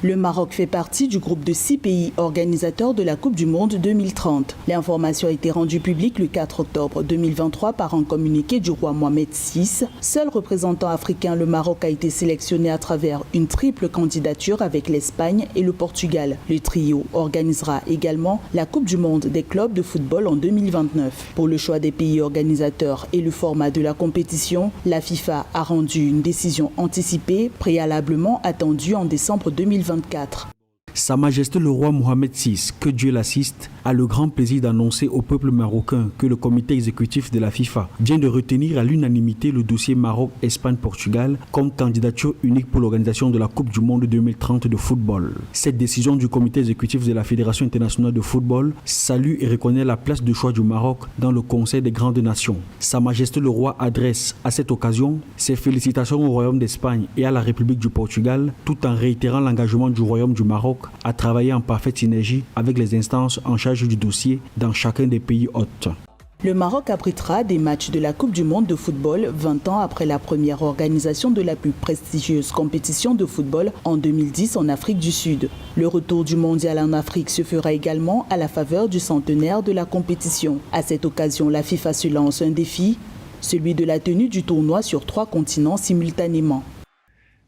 Le Maroc fait partie du groupe de 6 pays organisateurs de la Coupe du Monde 2030. L'information a été rendue publique le 4 octobre 2023 par un communiqué du roi Mohamed VI. Seul représentant africain, le Maroc a été sélectionné à travers une triple candidature avec l'Espagne et le Portugal. Le trio organisera également la Coupe du Monde des clubs de football en 2029. Pour le choix des pays organisateurs et le format de la compétition, la FIFA a rendu une décision anticipée, préalablement attendue en décembre 2024. Sa Majesté le roi Mohamed VI, que Dieu l'assiste, a le grand plaisir d'annoncer au peuple marocain que le comité exécutif de la FIFA vient de retenir à l'unanimité le dossier Maroc-Espagne-Portugal comme candidature unique pour l'organisation de la Coupe du Monde 2030 de football. Cette décision du comité exécutif de la Fédération internationale de football salue et reconnaît la place de choix du Maroc dans le Conseil des grandes nations. Sa Majesté le roi adresse à cette occasion ses félicitations au Royaume d'Espagne et à la République du Portugal, tout en réitérant l'engagement du Royaume du Maroc à travailler en parfaite synergie avec les instances en charge du dossier dans chacun des pays hôtes. Le Maroc abritera des matchs de la Coupe du Monde de football 20 ans après la première organisation de la plus prestigieuse compétition de football en 2010 en Afrique du Sud. Le retour du mondial en Afrique se fera également à la faveur du centenaire de la compétition. À cette occasion, la FIFA se lance un défi, celui de la tenue du tournoi sur 3 continents simultanément.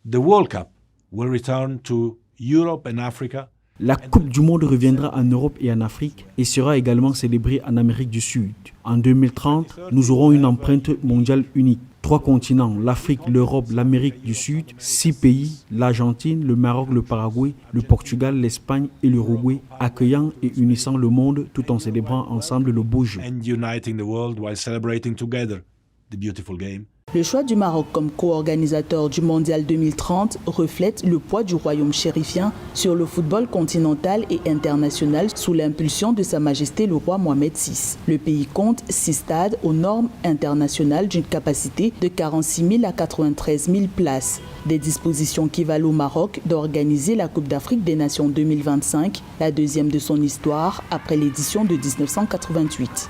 The World Cup will return to Europe and Africa. La Coupe du Monde reviendra en Europe et en Afrique et sera également célébrée en Amérique du Sud. En 2030, nous aurons une empreinte mondiale unique. 3 continents, l'Afrique, l'Europe, l'Amérique du Sud, 6 pays, l'Argentine, le Maroc, le Paraguay, le Portugal, l'Espagne et l'Uruguay, accueillant et unissant le monde tout en célébrant ensemble le beau jeu. And uniting the world while celebrating together the beautiful game. Le choix du Maroc comme co-organisateur du Mondial 2030 reflète le poids du royaume chérifien sur le football continental et international sous l'impulsion de Sa Majesté le roi Mohamed VI. Le pays compte 6 stades aux normes internationales d'une capacité de 46 000 à 93 000 places. Des dispositions qui valent au Maroc d'organiser la Coupe d'Afrique des Nations 2025, la deuxième de son histoire après l'édition de 1988.